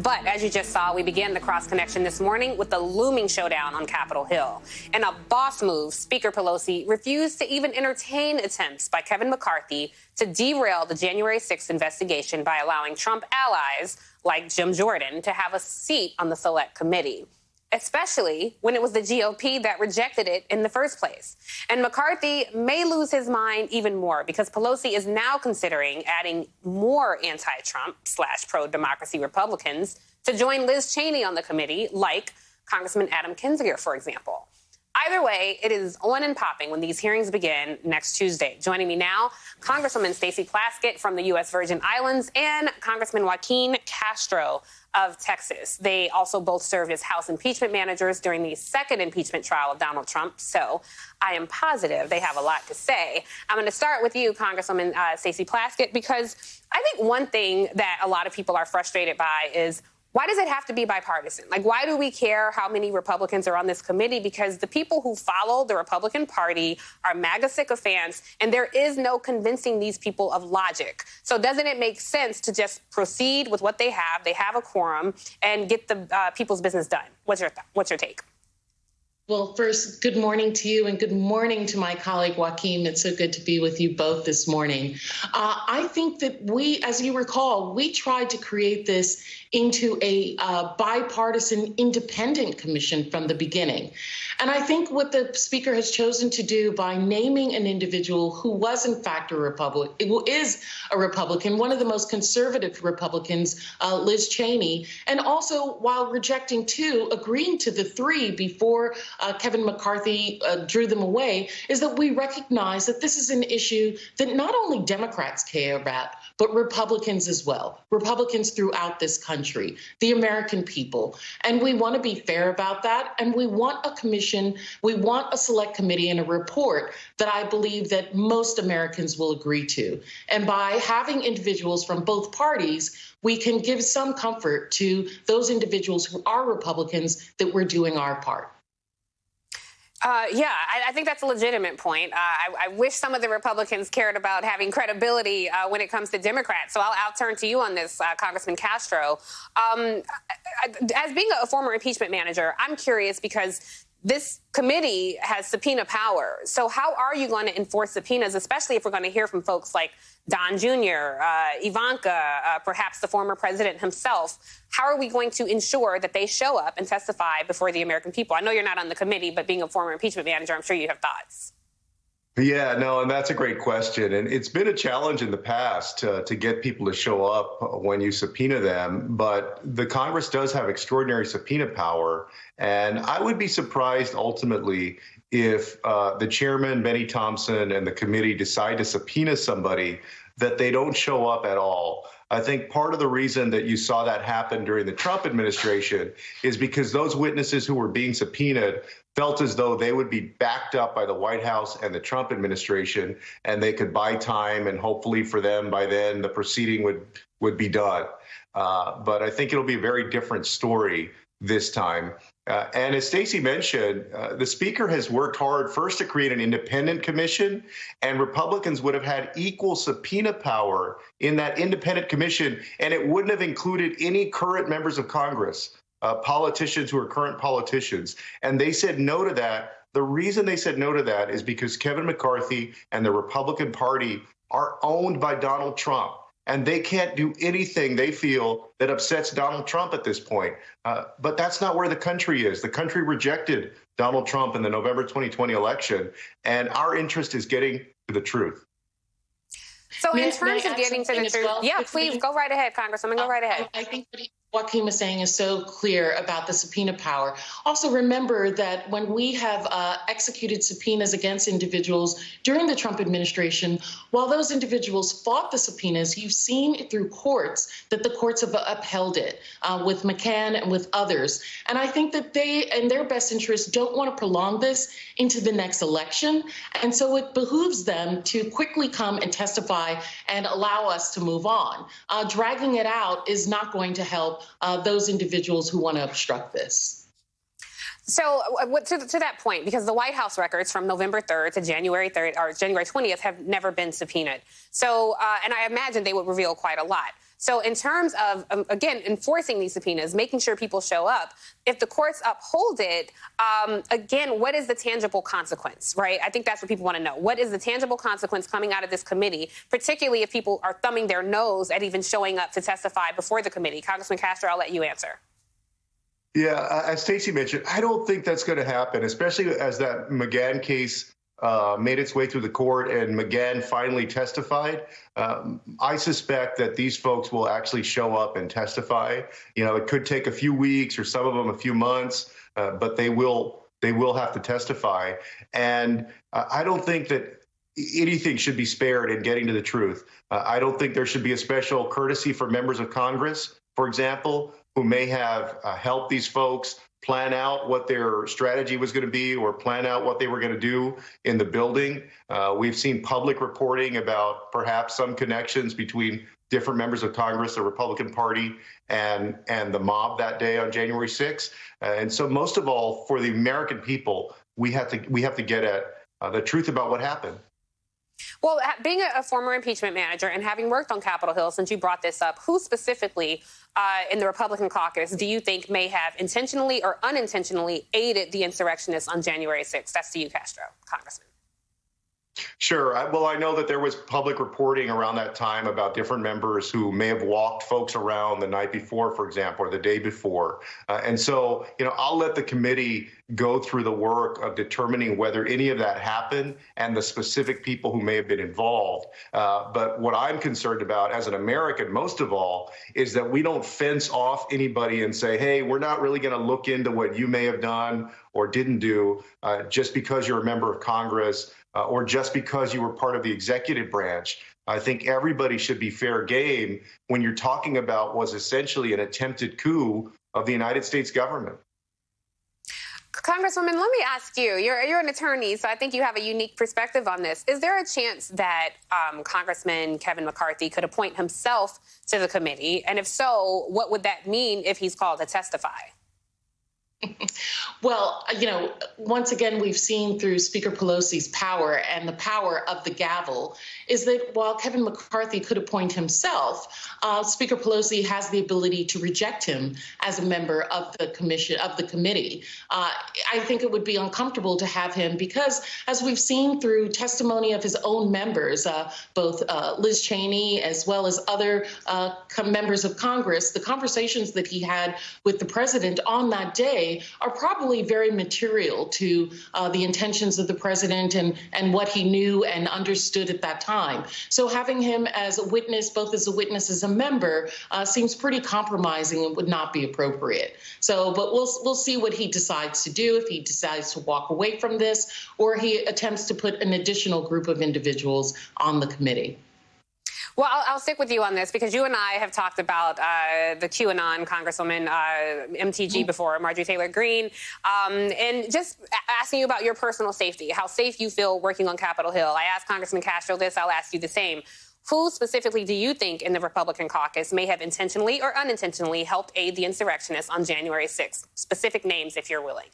But as you just saw, we began the cross connection this morning with the looming showdown on Capitol Hill. In a boss move, Speaker Pelosi refused to even entertain attempts by Kevin McCarthy to derail the January 6th investigation by allowing Trump allies like Jim Jordan to have a seat on the Select Committee, especially when it was the GOP that rejected it in the first place. And McCarthy may lose his mind even more because Pelosi is now considering adding more anti-Trump / pro-democracy Republicans to join Liz Cheney on the committee, like Congressman Adam Kinzinger, for example. Either way, it is on and popping when these hearings begin next Tuesday. Joining me now, Congresswoman Stacey Plaskett from the U.S. Virgin Islands and Congressman Joaquin Castro of Texas. They also both served as House impeachment managers during the second impeachment trial of Donald Trump, so I am positive they have a lot to say. I'm going to start with you, Congresswoman Stacey Plaskett, because I think one thing that a lot of people are frustrated by is, why does it have to be bipartisan? Like, why do we care how many Republicans are on this committee? Because the people who follow the Republican Party are MAGA sycophants, and there is no convincing these people of logic. So doesn't it make sense to just proceed with what they have a quorum, and get the people's business done? What's your take? Well, first, good morning to you and good morning to my colleague, Joaquin. It's so good to be with you both this morning. I think that we, as you recall, we tried to create this into a bipartisan independent commission from the beginning. And I think what the Speaker has chosen to do by naming an individual who was in fact a Republican, who is a Republican, one of the most conservative Republicans, Liz Cheney, and also while rejecting two, agreeing to the three before Kevin McCarthy drew them away, is that we recognize that this is an issue that not only Democrats care about, but Republicans as well, Republicans throughout this country, the American people. And we want to be fair about that. And we want a commission, we want a select committee and a report that I believe that most Americans will agree to. And by having individuals from both parties, we can give some comfort to those individuals who are Republicans that we're doing our part. I think that's a legitimate point. I wish some of the Republicans cared about having credibility when it comes to Democrats. So I'll turn to you on this, Congressman Castro. As being a former impeachment manager, I'm curious because this committee has subpoena power. So how are you going to enforce subpoenas, especially if we're going to hear from folks like Don Jr., Ivanka, perhaps the former president himself? How are we going to ensure that they show up and testify before the American people? I know you're not on the committee, but being a former impeachment manager, I'm sure you have thoughts. Yeah, no, and that's a great question. And it's been a challenge in the past to get people to show up when you subpoena them. But the Congress does have extraordinary subpoena power. And I would be surprised ultimately if the chairman, Benny Thompson, and the committee decide to subpoena somebody that they don't show up at all. I think part of the reason that you saw that happen during the Trump administration is because those witnesses who were being subpoenaed felt as though they would be backed up by the White House and the Trump administration, and they could buy time, and hopefully for them by then the proceeding would be done. But I think it'll be a very different story this time. And as Stacey mentioned, the Speaker has worked hard first to create an independent commission, and Republicans would have had equal subpoena power in that independent commission, and it wouldn't have included any current members of Congress, politicians who are current politicians. And they said no to that. The reason they said no to that is because Kevin McCarthy and the Republican Party are owned by Donald Trump. And they can't do anything they feel that upsets Donald Trump at this point. But that's not where the country is. The country rejected Donald Trump in the November 2020 election, and our interest is getting to the truth. So in terms of getting to the truth, yeah, please go right ahead, Congresswoman, go right ahead. I think what Joaquin was saying is so clear about the subpoena power. Also remember that when we have executed subpoenas against individuals during the Trump administration, while those individuals fought the subpoenas, you've seen through courts that the courts have upheld it with McCann and with others. And I think that they, in their best interest, don't want to prolong this into the next election. And so it behooves them to quickly come and testify and allow us to move on. Dragging it out is not going to help those individuals who want to obstruct this. So to that point, because the White House records from November 3rd to January 3rd or January 20th have never been subpoenaed. So and I imagine they would reveal quite a lot. So in terms of, again, enforcing these subpoenas, making sure people show up, if the courts uphold it, again, what is the tangible consequence, right? I think that's what people want to know. What is the tangible consequence coming out of this committee, particularly if people are thumbing their nose at even showing up to testify before the committee? Congressman Castro, I'll let you answer. Yeah, as Stacey mentioned, I don't think that's going to happen, especially as that McGahn case made its way through the court and McGahn finally testified. I suspect that these folks will actually show up and testify. You know, it could take a few weeks or some of them a few months, but they will have to testify. And I don't think that anything should be spared in getting to the truth. I don't think there should be a special courtesy for members of Congress, for example, who may have helped these folks plan out what their strategy was going to be or plan out what they were going to do in the building. We've seen public reporting about perhaps some connections between different members of Congress, the Republican Party, and the mob that day on January 6th. And so most of all, for the American people, we have to get at the truth about what happened. Well, being a former impeachment manager and having worked on Capitol Hill, since you brought this up, who specifically in the Republican caucus do you think may have intentionally or unintentionally aided the insurrectionists on January 6th? That's to you, Castro, Congressman. Sure. Well, I know that there was public reporting around that time about different members who may have walked folks around the night before, for example, or the day before. And so, you know, I'll let the committee go through the work of determining whether any of that happened and the specific people who may have been involved. But what I'm concerned about as an American, most of all, is that we don't fence off anybody and say, hey, we're not really going to look into what you may have done or didn't do just because you're a member of Congress. Or just because you were part of the executive branch. I think everybody should be fair game when you're talking about what's essentially an attempted coup of the United States government. Congresswoman, let me ask you, you're an attorney, so I think you have a unique perspective on this. Is there a chance that Congressman Kevin McCarthy could appoint himself to the committee? And if so, what would that mean if he's called to testify? Well, you know, once again, we've seen through Speaker Pelosi's power and the power of the gavel is that while Kevin McCarthy could appoint himself, Speaker Pelosi has the ability to reject him as a member of the committee. I think it would be uncomfortable to have him because, as we've seen through testimony of his own members, both Liz Cheney as well as other members of Congress, the conversations that he had with the president on that day are probably very material to the intentions of the president and what he knew and understood at that time. So having him as a witness, both as a witness as a member, seems pretty compromising and would not be appropriate. So, but we'll see what he decides to do, if he decides to walk away from this or he attempts to put an additional group of individuals on the committee. Well, I'll stick with you on this because you and I have talked about the QAnon Congresswoman MTG before, Marjorie Taylor Greene, and just asking you about your personal safety, how safe you feel working on Capitol Hill. I asked Congressman Castro this. I'll ask you the same. Who specifically do you think in the Republican caucus may have intentionally or unintentionally helped aid the insurrectionists on January 6th? Specific names, if you're willing.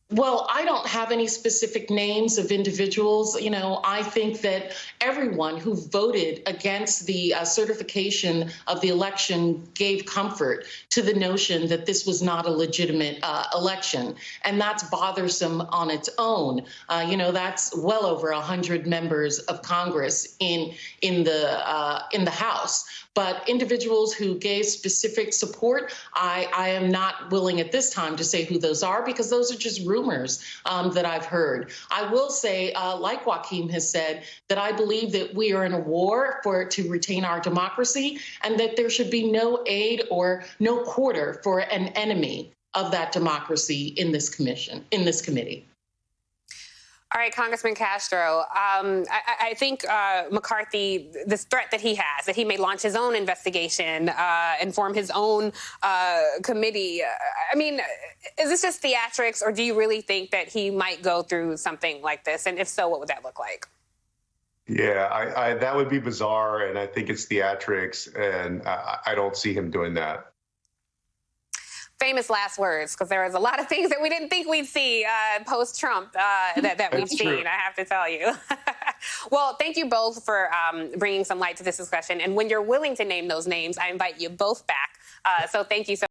Well, I don't have any specific names of individuals. You know, I think that everyone who voted against the certification of the election gave comfort to the notion that this was not a legitimate election. And that's bothersome on its own. You know, that's well over 100 members of Congress in the House. But individuals who gave specific support, I am not willing at this time to say who those are because those are just rumors that I've heard. I will say, like Joaquin has said, that I believe that we are in a war to retain our democracy and that there should be no aid or no quarter for an enemy of that democracy in this committee. All right, Congressman Castro, I think McCarthy, this threat that he has, that he may launch his own investigation and form his own committee. I mean, is this just theatrics, or do you really think that he might go through something like this? And if so, what would that look like? Yeah, that would be bizarre, and I think it's theatrics, and I don't see him doing that. Famous last words, because there was a lot of things that we didn't think we'd see post-Trump that we've seen, I have to tell you. Well, thank you both for bringing some light to this discussion. And when you're willing to name those names, I invite you both back. So thank you so